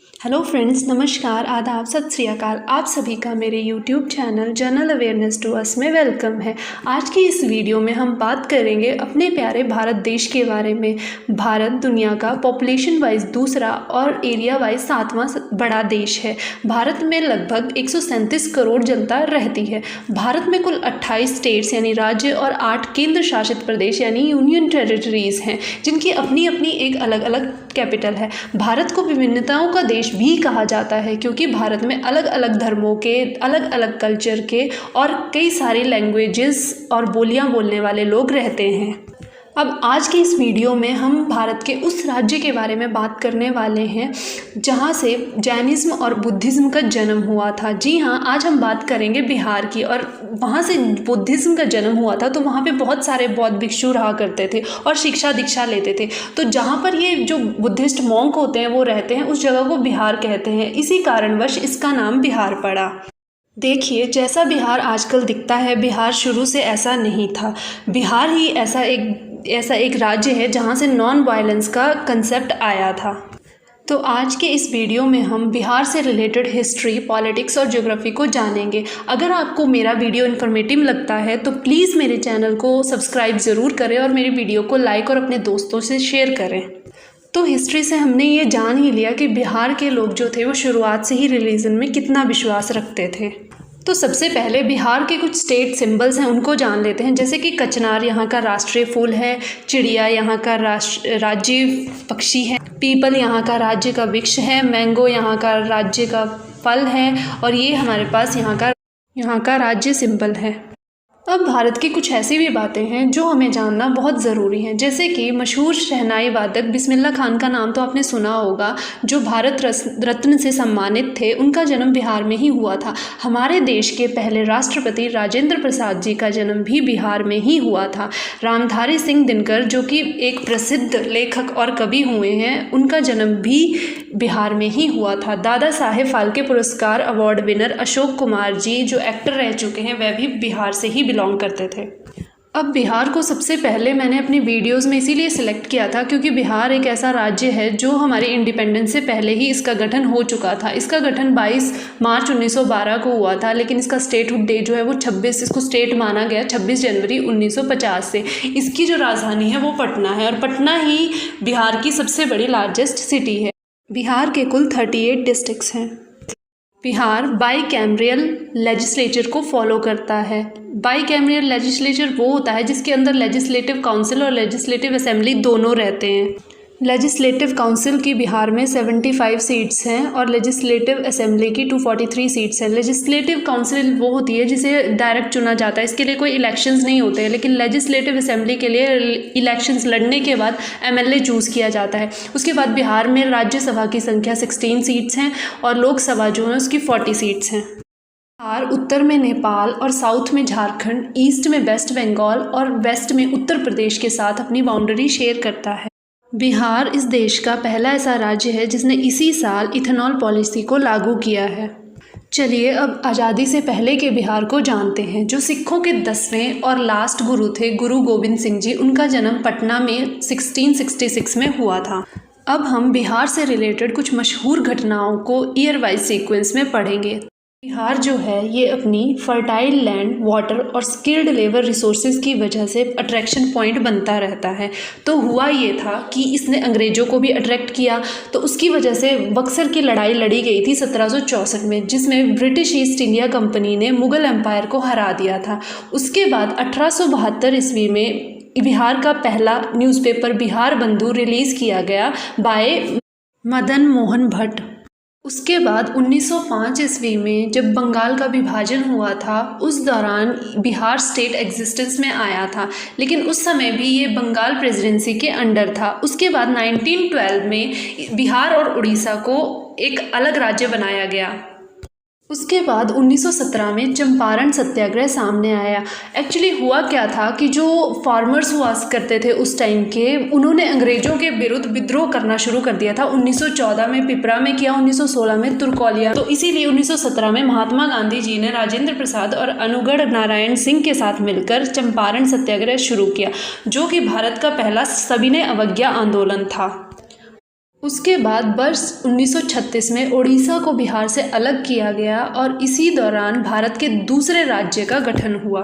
Hello friends, नमस्कार, आदाब, सत श्री अकाल। आप सभी का मेरे YouTube channel general awareness to us में वेलकम है। आज की इस वीडियो में हम बात करेंगे अपने प्यारे भारत देश के बारे में। भारत दुनिया का पॉपुलेशन वाइज दूसरा और एरिया वाइज 7वां बड़ा देश है। भारत में लगभग 137 करोड़ जनता रहती है। भारत में कुल 28 स्टेट्स यानी राज्य और 8 केंद्र शासित प्रदेश यानी यूनियन टेरिटरीज हैं, जिनकी अपनी अपनी एक अलग अलग कैपिटल है। भारत को विभिन्नताओं का देश भी कहा जाता है क्योंकि भारत में अलग अलग धर्मों के, अलग अलग कल्चर के और कई सारे लैंग्वेजेस और बोलियां बोलने वाले लोग रहते हैं। अब आज की इस वीडियो में हम भारत के उस राज्य के बारे में बात करने वाले हैं जहां से जैनिज्म और बुद्धिज़्म का जन्म हुआ था। जी हाँ, आज हम बात करेंगे बिहार की। और वहां से बुद्धिज़्म का जन्म हुआ था तो वहां पे बहुत सारे बौद्ध भिक्षु रहा करते थे और शिक्षा दीक्षा लेते थे। तो जहां पर ये जो बुद्धिस्ट मॉन्क होते हैं वो रहते हैं, उस जगह को बिहार कहते हैं। इसी कारणवश इसका नाम बिहार पड़ा। देखिए, जैसा बिहार आजकल दिखता है, बिहार शुरू से ऐसा नहीं था। बिहार ही ऐसा एक राज्य है जहाँ से नॉन वायलेंस का कंसेप्ट आया था। तो आज के इस वीडियो में हम बिहार से रिलेटेड हिस्ट्री, पॉलिटिक्स और ज्योग्राफी को जानेंगे। अगर आपको मेरा वीडियो इन्फॉर्मेटिव लगता है तो प्लीज़ मेरे चैनल को सब्सक्राइब ज़रूर करें और मेरी वीडियो को लाइक और अपने दोस्तों से शेयर करें। तो हिस्ट्री से हमने ये जान ही लिया कि बिहार के लोग जो थे वो शुरुआत से ही रिलीजन में कितना विश्वास रखते थे। तो सबसे पहले बिहार के कुछ स्टेट सिंबल्स हैं, उनको जान लेते हैं। जैसे कि कचनार यहाँ का राष्ट्रीय फूल है, चिड़िया यहाँ का राज्य पक्षी है, पीपल यहाँ का राज्य का वृक्ष है, मैंगो यहाँ का राज्य का फल है और ये हमारे पास यहाँ का राज्य सिंबल है। अब भारत की कुछ ऐसी भी बातें हैं जो हमें जानना बहुत ज़रूरी है। जैसे कि मशहूर शहनाई वादक बिस्मिल्लाह खान का नाम तो आपने सुना होगा, जो भारत रत्न से सम्मानित थे। उनका जन्म बिहार में ही हुआ था। हमारे देश के पहले राष्ट्रपति राजेंद्र प्रसाद जी का जन्म भी बिहार में ही हुआ था। रामधारी सिंह दिनकर, जो कि एक प्रसिद्ध लेखक और कवि हुए हैं, उनका जन्म भी बिहार में ही हुआ था। दादा साहेब फाल्के पुरस्कार अवार्ड विनर अशोक कुमार जी, जो एक्टर रह चुके हैं, वह भी बिहार से ही बिलोंग करते थे। अब बिहार को सबसे पहले मैंने अपनी वीडियोस में इसीलिए सिलेक्ट किया था क्योंकि बिहार एक ऐसा राज्य है जो हमारे इंडिपेंडेंस से पहले ही इसका गठन हो चुका था। इसका गठन 22 मार्च 1912 को हुआ था, लेकिन इसका स्टेटहुड डे जो है वो 26, इसको स्टेट माना गया 26 जनवरी 1950 से। इसकी जो राजधानी है वो पटना है और पटना ही बिहार की सबसे बड़ी लार्जेस्ट सिटी है। बिहार के कुल 38 डिस्ट्रिक्ट्स हैं। बिहार बाईकैमरियल लेजिस्लेचर को फॉलो करता है। बाईकैमरियल लेजिस्लेचर वो होता है जिसके अंदर लेजिस्लेटिव काउंसिल और लेजिस्लेटिव असेंबली दोनों रहते हैं। लेजिस्लेटिव काउंसिल की बिहार में 75 सीट्स हैं और लेजिस्लेटिव असेंबली की 243 सीट्स हैं। लेजिस्लेटिव काउंसिल वो होती है जिसे डायरेक्ट चुना जाता है, इसके लिए कोई इलेक्शंस नहीं होते हैं। लेकिन लेजिस्लेटिव असेंबली के लिए इलेक्शंस लड़ने के बाद एमएलए चूज़ किया जाता है। उसके बाद बिहार में राज्यसभा की संख्या 16 सीट्स हैं और लोकसभा जो है उसकी 40 सीट्स हैं। बिहार उत्तर में नेपाल और साउथ में झारखंड, ईस्ट में वेस्ट बंगाल और वेस्ट में उत्तर प्रदेश के साथ अपनी बाउंड्री शेयर करता है। बिहार इस देश का पहला ऐसा राज्य है जिसने इसी साल इथेनॉल पॉलिसी को लागू किया है। चलिए अब आज़ादी से पहले के बिहार को जानते हैं। जो सिखों के 10वें और लास्ट गुरु थे, गुरु गोविंद सिंह जी, उनका जन्म पटना में 1666 में हुआ था। अब हम बिहार से रिलेटेड कुछ मशहूर घटनाओं को ईयर वाइज सीक्वेंस में पढ़ेंगे। बिहार जो है ये अपनी फर्टाइल लैंड, वाटर और स्किल्ड लेबर रिसोर्सेज की वजह से अट्रैक्शन पॉइंट बनता रहता है। तो हुआ ये था कि इसने अंग्रेज़ों को भी अट्रैक्ट किया, तो उसकी वजह से बक्सर की लड़ाई लड़ी गई थी 1764 में, जिसमें ब्रिटिश ईस्ट इंडिया कंपनी ने मुग़ल एम्पायर को हरा दिया था। उसके बाद 1872 ईस्वी में बिहार का पहला न्यूज़पेपर बिहार बंधु रिलीज़ किया गया बाय मदन मोहन भट्ट। उसके बाद 1905 ईस्वी में जब बंगाल का विभाजन हुआ था, उस दौरान बिहार स्टेट एग्जिस्टेंस में आया था, लेकिन उस समय भी ये बंगाल प्रेसिडेंसी के अंडर था। उसके बाद 1912 में बिहार और उड़ीसा को एक अलग राज्य बनाया गया। उसके बाद 1917 में चंपारण सत्याग्रह सामने आया। एक्चुअली हुआ क्या था कि जो फार्मर्स हुआ करते थे उस टाइम के, उन्होंने अंग्रेज़ों के विरुद्ध विद्रोह करना शुरू कर दिया था। 1914 में पिपरा में किया, 1916 में तुर्कोलिया। तो इसीलिए 1917 में महात्मा गांधी जी ने राजेंद्र प्रसाद और अनुगढ़ नारायण सिंह के साथ मिलकर चंपारण सत्याग्रह शुरू किया, जो कि भारत का पहला सविनय अवज्ञा आंदोलन था। उसके बाद वर्ष 1936 में उड़ीसा को बिहार से अलग किया गया और इसी दौरान भारत के दूसरे राज्य का गठन हुआ।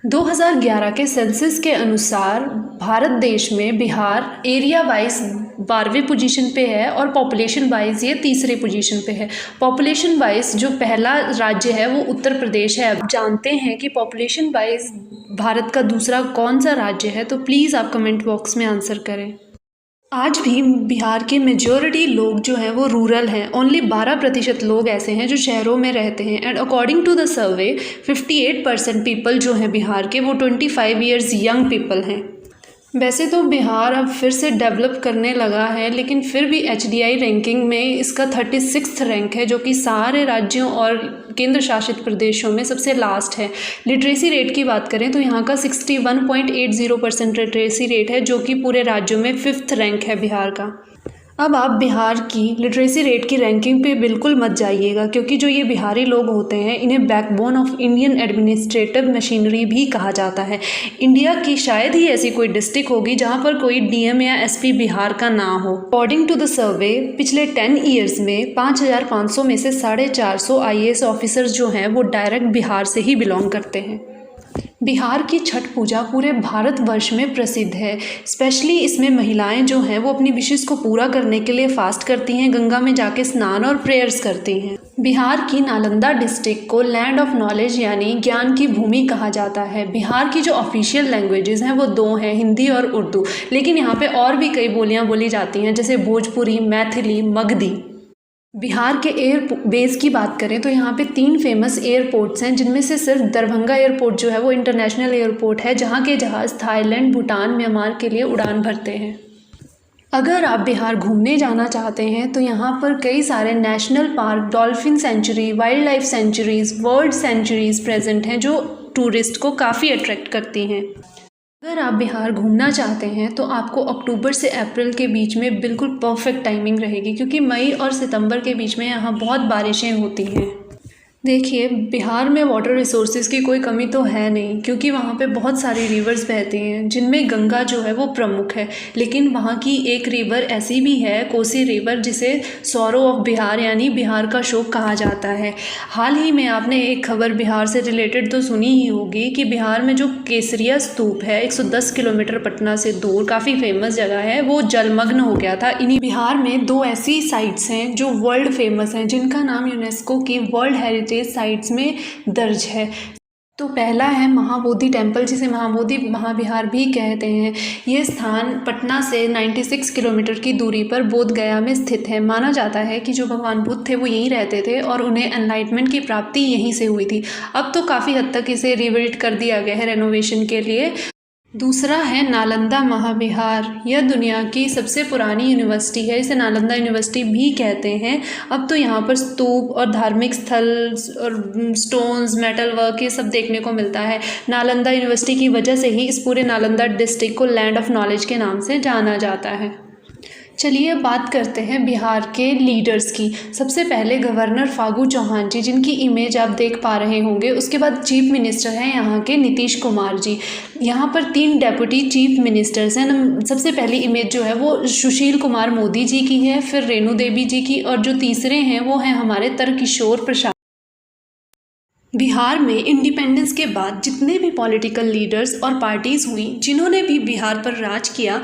2011 के सेंसस के अनुसार भारत देश में बिहार एरिया वाइज 12वें पोजीशन पे है और पॉपुलेशन वाइज ये तीसरे पोजीशन पे है। पॉपुलेशन वाइज जो पहला राज्य है वो उत्तर प्रदेश है। अब जानते हैं कि पॉपुलेशन वाइज भारत का दूसरा कौन सा राज्य है, तो प्लीज़ आप कमेंट बॉक्स में आंसर करें। आज भी बिहार के मेजॉरिटी लोग जो हैं वो रूरल हैं। ओनली 12% लोग ऐसे हैं जो शहरों में रहते हैं। And according to the survey 58% people जो हैं बिहार के वो 25 ईयर्स यंग पीपल हैं। वैसे तो बिहार अब फिर से डेवलप करने लगा है, लेकिन फिर भी HDI रैंकिंग में इसका 36वां रैंक है, जो कि सारे राज्यों और केंद्र शासित प्रदेशों में सबसे लास्ट है। लिटरेसी रेट की बात करें तो यहाँ का 61.80% लिटरेसी रेट है, जो कि पूरे राज्यों में 5th रैंक है बिहार का। अब आप बिहार की लिटरेसी रेट की रैंकिंग पे बिल्कुल मत जाइएगा, क्योंकि जो ये बिहारी लोग होते हैं इन्हें backbone of Indian administrative machinery भी कहा जाता है। इंडिया की शायद ही ऐसी कोई डिस्ट्रिक्ट होगी जहाँ पर कोई DM या SP बिहार का ना हो। अकॉर्डिंग टू द सर्वे पिछले 10 ईयर्स में 5500 में से 450 IAS ऑफिसर्स जो हैं वो डायरेक्ट बिहार से ही बिलोंग करते हैं। बिहार की छठ पूजा पूरे भारतवर्ष में प्रसिद्ध है। स्पेशली इसमें महिलाएं जो हैं वो अपनी विशेष को पूरा करने के लिए फास्ट करती हैं, गंगा में जाके स्नान और प्रेयर्स करती हैं। बिहार की नालंदा डिस्ट्रिक्ट को लैंड ऑफ नॉलेज यानी ज्ञान की भूमि कहा जाता है। बिहार की जो ऑफिशियल लैंग्वेजेस हैं वो 2 हैं, हिंदी और उर्दू, लेकिन यहाँ पे और भी कई बोलियाँ बोली जाती हैं, जैसे भोजपुरी, मैथिली, मगधी। बिहार के एयर बेस की बात करें तो यहाँ पे 3 फेमस एयरपोर्ट्स हैं, जिनमें से सिर्फ दरभंगा एयरपोर्ट जो है वो इंटरनेशनल एयरपोर्ट है, जहाँ के जहाज़ थाईलैंड, भूटान, म्यांमार के लिए उड़ान भरते हैं। अगर आप बिहार घूमने जाना चाहते हैं तो यहाँ पर कई सारे national park, dolphin sanctuary, wild life sanctuaries, world sanctuaries present हैं, जो टूरिस्ट को काफ़ी अट्रैक्ट करती हैं। अगर आप बिहार घूमना चाहते हैं तो आपको अक्टूबर से अप्रैल के बीच में बिल्कुल परफेक्ट टाइमिंग रहेगी, क्योंकि मई और सितंबर के बीच में यहाँ बहुत बारिशें होती हैं। देखिए, बिहार में वाटर रिसोर्सेज की कोई कमी तो है नहीं, क्योंकि वहाँ पे बहुत सारी रिवर्स बहती हैं, जिनमें गंगा जो है वो प्रमुख है। लेकिन वहाँ की एक रिवर ऐसी भी है, कोसी रिवर, जिसे सौरो ऑफ बिहार यानी बिहार का शोक कहा जाता है। हाल ही में आपने एक खबर बिहार से रिलेटेड तो सुनी ही होगी कि बिहार में जो केसरिया स्तूप है 110 किलोमीटर पटना से दूर, काफ़ी फेमस जगह है, वो जलमग्न हो गया था। इन्हीं बिहार में 2 ऐसी साइट्स हैं जो वर्ल्ड फेमस हैं, जिनका नाम यूनेस्को की वर्ल्ड हेरिटेज साइट्स में दर्ज है। तो पहला है महाबोधि टेम्पल, जिसे महाबोधि महाविहार भी कहते हैं। ये स्थान पटना से 96 किलोमीटर की दूरी पर बोध गया में स्थित है। माना जाता है कि जो भगवान बुद्ध थे वो यहीं रहते थे और उन्हें एनलाइटमेंट की प्राप्ति यहीं से हुई थी। अब तो काफ़ी हद तक इसे रिबिल्ड कर दिया गया है रेनोवेशन के लिए। दूसरा है नालंदा महाविहार। यह दुनिया की सबसे पुरानी यूनिवर्सिटी है, इसे नालंदा यूनिवर्सिटी भी कहते हैं। अब तो यहाँ पर स्तूप और धार्मिक स्थल और स्टोन्स, मेटल वर्क, ये सब देखने को मिलता है। नालंदा यूनिवर्सिटी की वजह से ही इस पूरे नालंदा डिस्ट्रिक्ट को लैंड ऑफ नॉलेज के नाम से जाना जाता है। चलिए बात करते हैं बिहार के लीडर्स की। सबसे पहले गवर्नर फागू चौहान जी, जिनकी इमेज आप देख पा रहे होंगे। उसके बाद चीफ मिनिस्टर हैं यहाँ के नीतीश कुमार जी। यहाँ पर 3 डेप्यूटी चीफ मिनिस्टर्स हैं। सबसे पहली इमेज जो है वो सुशील कुमार मोदी जी की है, फिर रेणु देवी जी की, और जो तीसरे हैं वो हैं हमारे तारकिशोर प्रसाद। बिहार में इंडिपेंडेंस के बाद जितने भी पॉलिटिकल लीडर्स और पार्टीज़ हुई जिन्होंने भी बिहार पर राज किया,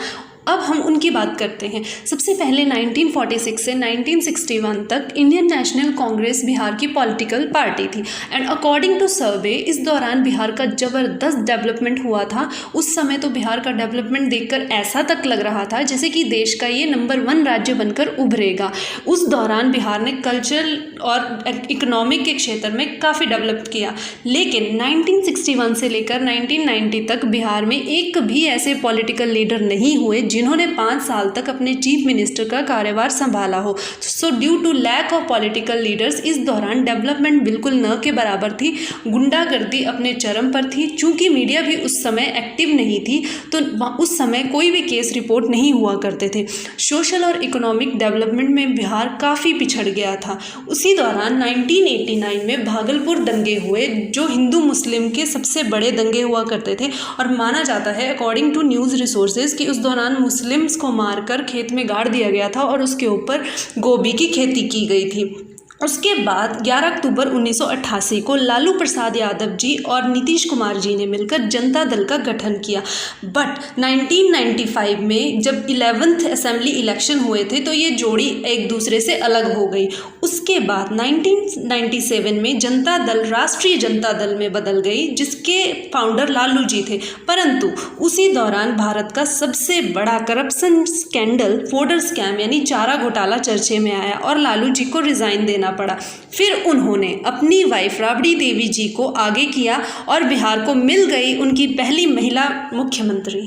अब हम उनकी बात करते हैं। सबसे पहले 1946 से 1961 तक इंडियन नेशनल कांग्रेस बिहार की पॉलिटिकल पार्टी थी। एंड अकॉर्डिंग टू सर्वे इस दौरान बिहार का ज़बरदस्त डेवलपमेंट हुआ था। उस समय तो बिहार का डेवलपमेंट देखकर ऐसा तक लग रहा था जैसे कि देश का ये नंबर 1 राज्य बनकर उभरेगा। उस दौरान बिहार ने कल्चरल और इकोनॉमिक के क्षेत्र में काफ़ी डेवलप किया। लेकिन 1961 से लेकर 1990 तक बिहार में एक भी ऐसे पॉलिटिकल लीडर नहीं हुए जिन्होंने 5 साल तक अपने चीफ मिनिस्टर का कार्यभार संभाला हो। तो so due to lack of political leaders इस दौरान डेवलपमेंट बिल्कुल न के बराबर थी। गुंडागर्दी अपने चरम पर थी। चूँकि मीडिया भी उस समय एक्टिव नहीं थी तो उस समय कोई भी केस रिपोर्ट नहीं हुआ करते थे। सोशल और इकोनॉमिक डेवलपमेंट में बिहार काफ़ी पिछड़ गया था। उसी दौरान 1989 में भागलपुर दंगे हुए, जो हिंदू मुस्लिम के सबसे बड़े दंगे हुआ करते थे, और माना जाता है अकॉर्डिंग टू न्यूज़ रिसोर्सेज कि उस दौरान मुस्लिम्स को मारकर खेत में गाड़ दिया गया था और उसके ऊपर गोभी की खेती की गई थी। उसके बाद 11 अक्टूबर 1988 को लालू प्रसाद यादव जी और नीतीश कुमार जी ने मिलकर जनता दल का गठन किया। बट 1995 में जब 11th असेंबली इलेक्शन हुए थे तो ये जोड़ी एक दूसरे से अलग हो गई। उसके बाद 1997 में जनता दल राष्ट्रीय जनता दल में बदल गई, जिसके फाउंडर लालू जी थे। परंतु उसी दौरान भारत का सबसे बड़ा करप्शन स्कैंडल फॉडर स्कैम यानी चारा घोटाला चर्चे में आया और लालू जी को रिज़ाइन देना पड़ा। फिर उन्होंने अपनी वाइफ राबड़ी देवी जी को आगे किया और बिहार को मिल गई उनकी पहली महिला मुख्यमंत्री।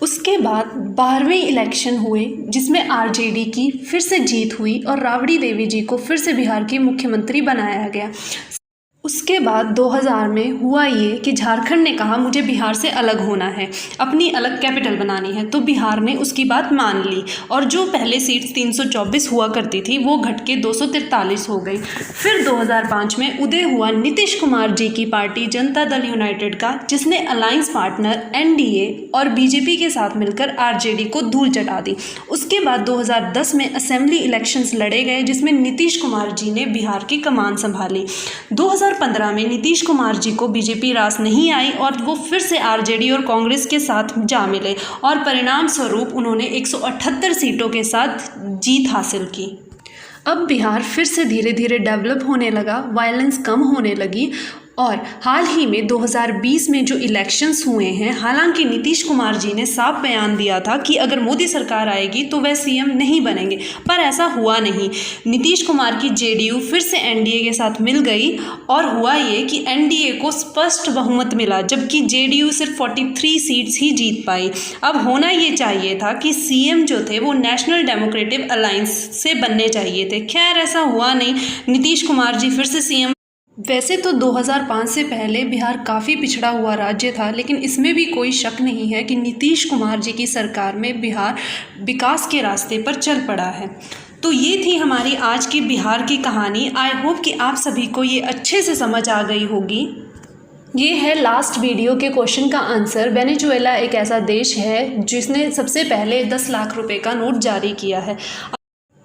उसके बाद 12वें इलेक्शन हुए जिसमें आरजेडी की फिर से जीत हुई और राबड़ी देवी जी को फिर से बिहार की मुख्यमंत्री बनाया गया। उसके बाद 2000 में हुआ ये कि झारखंड ने कहा मुझे बिहार से अलग होना है, अपनी अलग कैपिटल बनानी है, तो बिहार ने उसकी बात मान ली और जो पहले सीट्स 324 हुआ करती थी वो घट के 243 हो गई। फिर 2005 में उदय हुआ नीतीश कुमार जी की पार्टी जनता दल यूनाइटेड का, जिसने अलायंस पार्टनर एनडीए और बीजेपी के साथ मिलकर आरजेडी को धूल चटा दी। उसके बाद 2010 में असेंबली इलेक्शंस लड़े गए जिसमें नीतीश कुमार जी ने बिहार की कमान संभाली। 2015 में नीतीश कुमार जी को बीजेपी रास नहीं आई और वो फिर से आरजेडी और कांग्रेस के साथ जा मिले और परिणाम स्वरूप उन्होंने 178 सीटों के साथ जीत हासिल की। अब बिहार फिर से धीरे धीरे डेवलप होने लगा, वायलेंस कम होने लगी और हाल ही में 2020 में जो इलेक्शंस हुए हैं, हालांकि नीतीश कुमार जी ने साफ बयान दिया था कि अगर मोदी सरकार आएगी तो वह सीएम नहीं बनेंगे, पर ऐसा हुआ नहीं। नीतीश कुमार की जेडीयू फिर से एनडीए के साथ मिल गई और हुआ ये कि एनडीए को स्पष्ट बहुमत मिला, जबकि जेडीयू सिर्फ 43 सीट्स ही जीत पाई। अब होना ये चाहिए था कि सीएम जो थे वो नेशनल डेमोक्रेटिक अलायंस से बनने चाहिए थे। खैर ऐसा हुआ नहीं, नीतीश कुमार जी फिर से सीएम। वैसे तो 2005 से पहले बिहार काफ़ी पिछड़ा हुआ राज्य था, लेकिन इसमें भी कोई शक नहीं है कि नीतीश कुमार जी की सरकार में बिहार विकास के रास्ते पर चल पड़ा है। तो ये थी हमारी आज की बिहार की कहानी। आई होप कि आप सभी को ये अच्छे से समझ आ गई होगी। ये है लास्ट वीडियो के क्वेश्चन का आंसर। वेनेजुएला एक ऐसा देश है जिसने सबसे पहले 10 लाख रुपए का नोट जारी किया है।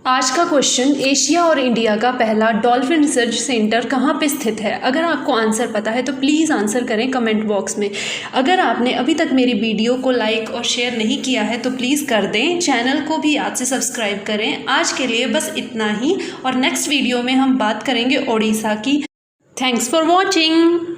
आज का क्वेश्चन, एशिया और इंडिया का पहला डॉल्फिन रिसर्च सेंटर कहाँ पे स्थित है? अगर आपको आंसर पता है तो प्लीज़ आंसर करें कमेंट बॉक्स में। अगर आपने अभी तक मेरी वीडियो को लाइक और शेयर नहीं किया है तो प्लीज़ कर दें। चैनल को भी याद से सब्सक्राइब करें। आज के लिए बस इतना ही और नेक्स्ट वीडियो में हम बात करेंगे ओडिशा की। Thanks for watching.